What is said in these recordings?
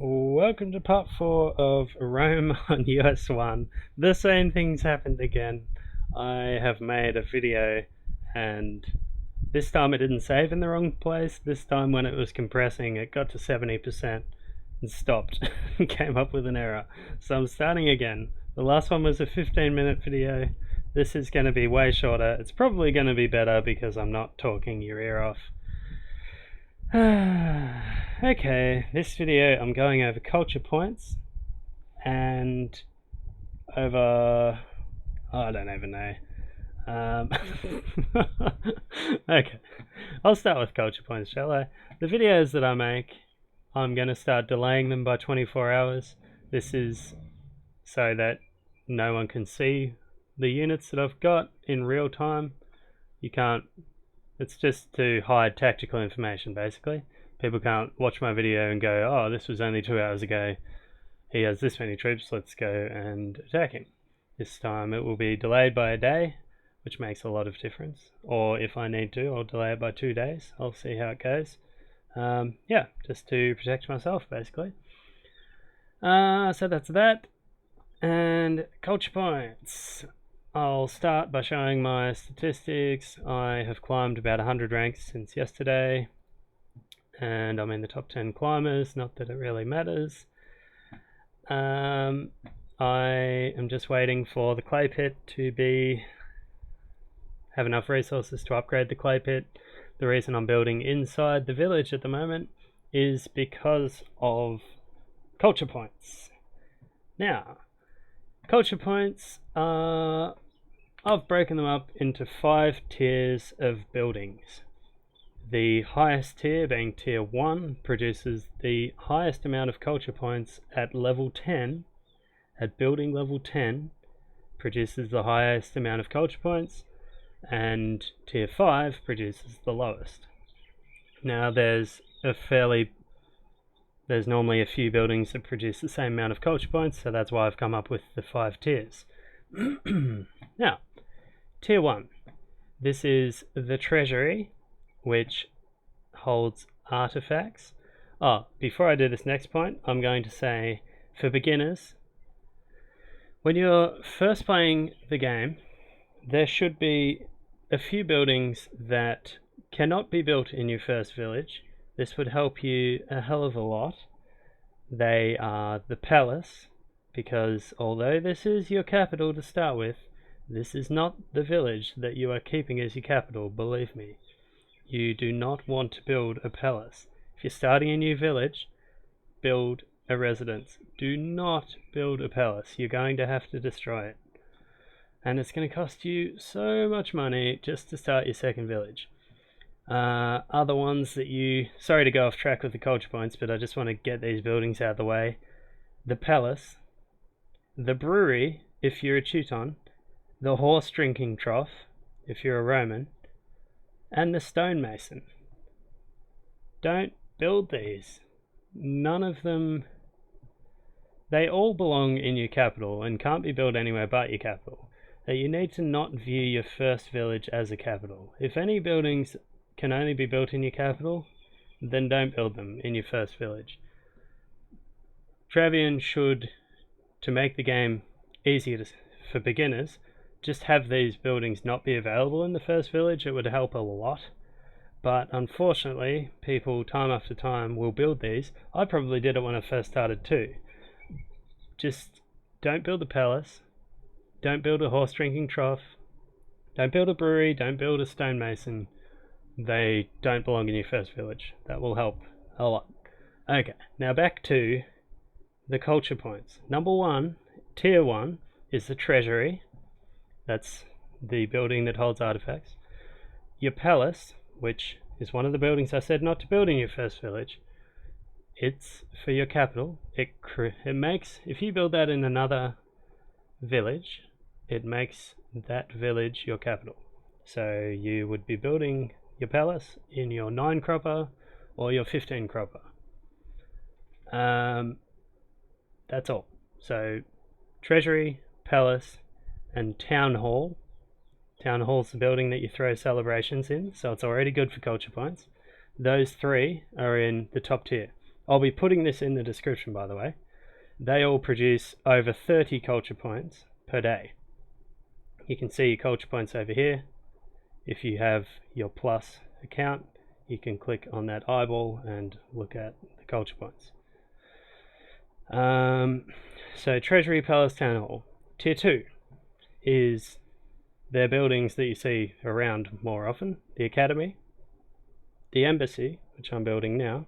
Welcome to part 4 of Rome on US 1. The same things happened again. I have made a video and this time it didn't save in the wrong place. This time when it was compressing it got to 70% and stopped and came up with an error. So I'm starting again. The last one was a 15-minute video. This is going to be way shorter. It's probably going to be better because I'm not talking your ear off. Okay, this video I'm going over culture points and over... I don't even know. Okay, I'll start with culture points, shall I? The videos that I make, I'm going to start delaying them by 24 hours. This is so that no one can see the units that I've got in real time. You can't... It's just to hide tactical information, basically. People can't watch my video and go, oh, this was only 2 hours ago. He has this many troops, let's go and attack him. This time it will be delayed by a day, which makes a lot of difference. Or if I need to, I'll delay it by 2 days. I'll see how it goes. Yeah, just to protect myself, basically. So that's that. And culture points. I'll start by showing my statistics. I have climbed about 100 ranks since yesterday, and I'm in the top 10 climbers, not that it really matters. I am just waiting for the clay pit to have enough resources to upgrade the clay pit. The reason I'm building inside the village at the moment is because of culture points. Now, culture points are... I've broken them up into 5 tiers of buildings. The highest tier, being tier 1, produces the highest amount of culture points at level 10. At building level 10, produces the highest amount of culture points, and tier 5 produces the lowest. Now there's normally a few buildings that produce the same amount of culture points, so that's why I've come up with the 5 tiers. Now, tier 1. This is the treasury, which holds artifacts. Before I do this next point, I'm going to say, for beginners, when you're first playing the game, there should be a few buildings that cannot be built in your first village. This would help you a hell of a lot. They are the palace, because although this is your capital to start with, this is not the village that you are keeping as your capital, believe me. You do not want to build a palace. If you're starting a new village, build a residence. Do not build a palace. You're going to have to destroy it. And it's going to cost you so much money just to start your second village. Other ones that you... Sorry to go off track with the culture points, but I just want to get these buildings out of the way. The palace, the brewery, if you're a Teuton, the horse drinking trough, if you're a Roman, and the stonemason. Don't build these. None of them... They all belong in your capital and can't be built anywhere but your capital. You need to not view your first village as a capital. If any buildings can only be built in your capital, then don't build them in your first village. Travian should, to make the game easier for beginners, just have these buildings not be available in the first village. It would help a lot. But unfortunately, people time after time will build these. I probably did it when I first started too. Just don't build a palace. Don't build a horse drinking trough. Don't build a brewery. Don't build a stonemason. They don't belong in your first village. That will help a lot. Okay, now back to the culture points. Number 1, tier 1, is the treasury. That's the building that holds artifacts. Your palace, which is one of the buildings I said not to build in your first village, it's for your capital. It makes, if you build that in another village, it makes that village your capital. So you would be building your palace in your 9 cropper or your 15 cropper. That's all. So treasury, palace, and town hall. Town hall's the building that you throw celebrations in, so it's already good for culture points. Those 3 are in the top tier. I'll be putting this in the description, by the way. They all produce over 30 culture points per day. You can see your culture points over here. If you have your plus account, you can click on that eyeball and look at the culture points. So Treasury Palace Town Hall. Tier 2 is their buildings that you see around more often. The Academy, the Embassy, which I'm building now,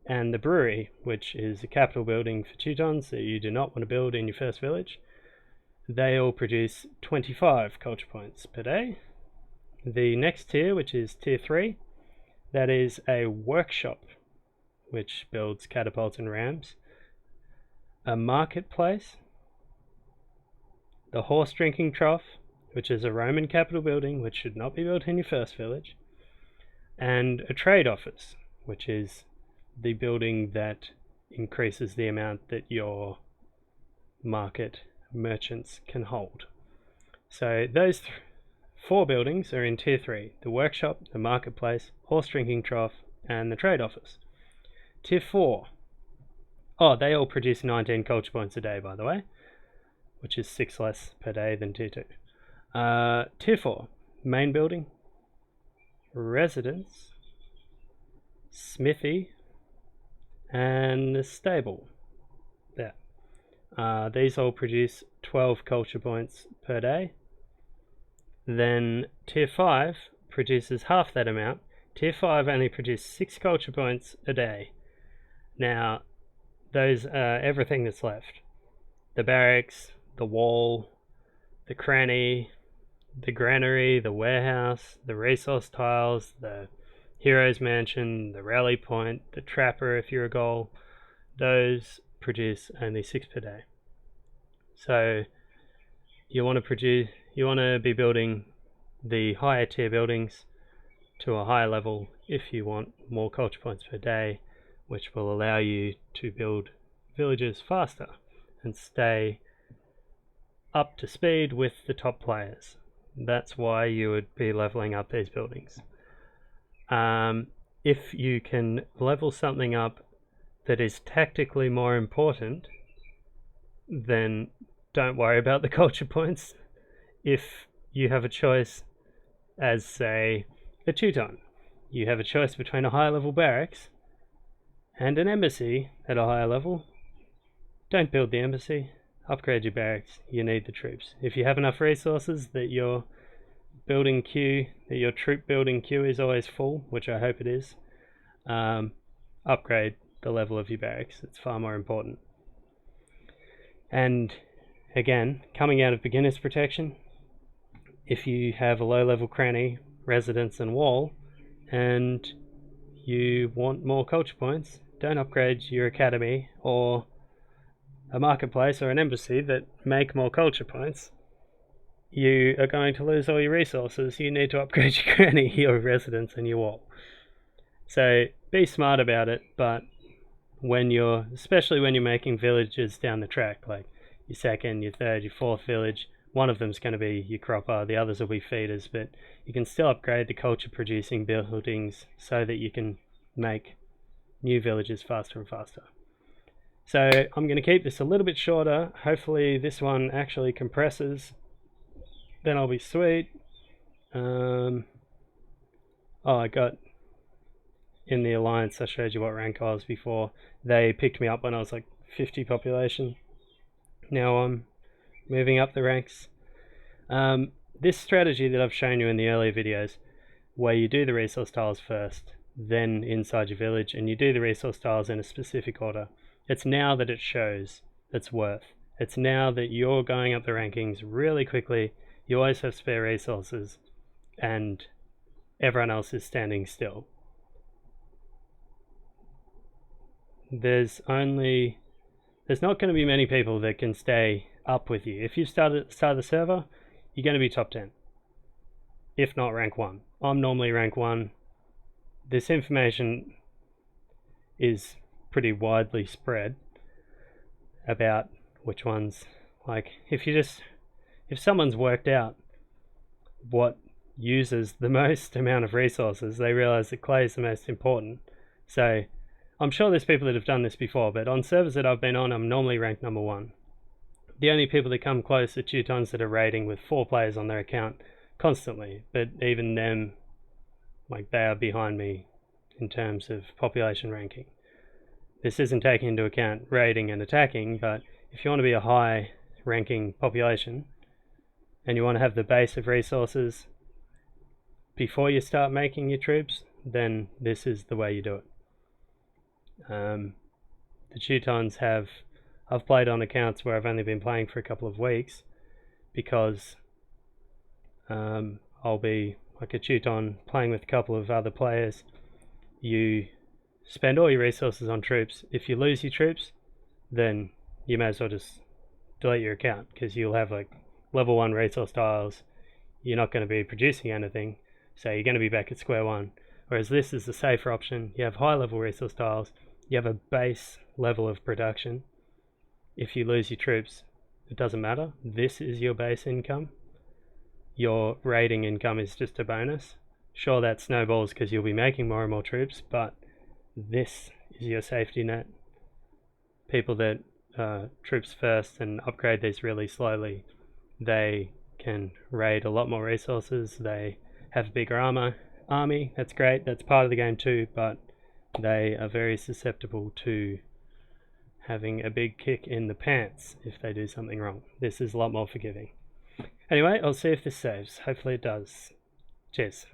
and the Brewery, which is a capital building for Teutons that you do not want to build in your first village. They all produce 25 culture points per day. The next tier, which is tier 3, that is a workshop, which builds catapults and rams. A marketplace, the horse drinking trough, which is a Roman capital building which should not be built in your first village, and a trade office, which is the building that increases the amount that your market merchants can hold. So those 4 buildings are in tier 3: the workshop, the marketplace, horse drinking trough, and the trade office. Tier 4, they all produce 19 culture points a day, by the way, which is 6 less per day than tier 2. Tier 4, main building, residence, smithy, and the stable. There. These all produce 12 culture points per day. Then tier 5 produces half that amount. Tier 5 only produces 6 culture points a day. Now, those are everything that's left. The barracks, the wall, the cranny, the granary, the warehouse, the resource tiles, the hero's mansion, the rally point, the trapper if you're a goal, those produce only 6 per day. So you want to be building the higher tier buildings to a higher level if you want more culture points per day, which will allow you to build villages faster and stay up to speed with the top players. That's why you would be leveling up these buildings. If you can level something up that is tactically more important, then don't worry about the culture points. If you have a choice as, say, a Teuton, you have a choice between a higher level barracks and an embassy at a higher level, don't build the embassy, upgrade your barracks. You need the troops. If you have enough resources that your building queue, that your troop building queue is always full, which I hope it is, upgrade the level of your barracks. It's far more important. And again, coming out of beginner's protection, if you have a low level cranny, residence and wall, and you want more culture points, don't upgrade your academy or a marketplace or an embassy that make more culture points. You are going to lose all your resources. You need to upgrade your cranny, your residence and your wall. So be smart about it, but especially when you're making villages down the track, like your second, your third, your fourth village, one of them's going to be your cropper, the others will be feeders, but you can still upgrade the culture producing buildings so that you can make new villages faster and faster. So I'm going to keep this a little bit shorter. Hopefully this one actually compresses. Then I'll be sweet. I got in the alliance, I showed you what rank I was before. They picked me up when I was like 50 population. Now I'm moving up the ranks. This strategy that I've shown you in the earlier videos, where you do the resource tiles first, then inside your village, and you do the resource tiles in a specific order, it's now that it shows its worth. It's now that you're going up the rankings really quickly, you always have spare resources, and everyone else is standing still. There's not going to be many people that can stay up with you. If you start the server, you're going to be top 10, if not rank 1. I'm normally rank 1. This information is pretty widely spread about which ones, like if someone's worked out what uses the most amount of resources, they realize that clay is the most important. So I'm sure there's people that have done this before, but on servers that I've been on, I'm normally ranked number 1. The only people that come close are Teutons that are raiding with 4 players on their account constantly, but even them, like, they are behind me in terms of population ranking. This isn't taking into account raiding and attacking, but if you want to be a high ranking population and you want to have the base of resources before you start making your troops, then this is the way you do it. The Teutons have, I've played on accounts where I've only been playing for a couple of weeks because I'll be like a Teuton playing with a couple of other players. You spend all your resources on troops. If you lose your troops, then you may as well just delete your account, because you'll have like level 1 resource tiles. You're not going to be producing anything, so you're going to be back at square one. Whereas this is the safer option. You have high level resource tiles, you have a base level of production. If you lose your troops, it doesn't matter. This is your base income. Your raiding income is just a bonus. Sure, that snowballs because you'll be making more and more troops, but this is your safety net. People that troops first and upgrade these really slowly, they can raid a lot more resources. They have bigger army. That's great. That's part of the game too, but they are very susceptible to having a big kick in the pants if they do something wrong. This is a lot more forgiving. Anyway, I'll see if this saves. Hopefully it does. Cheers.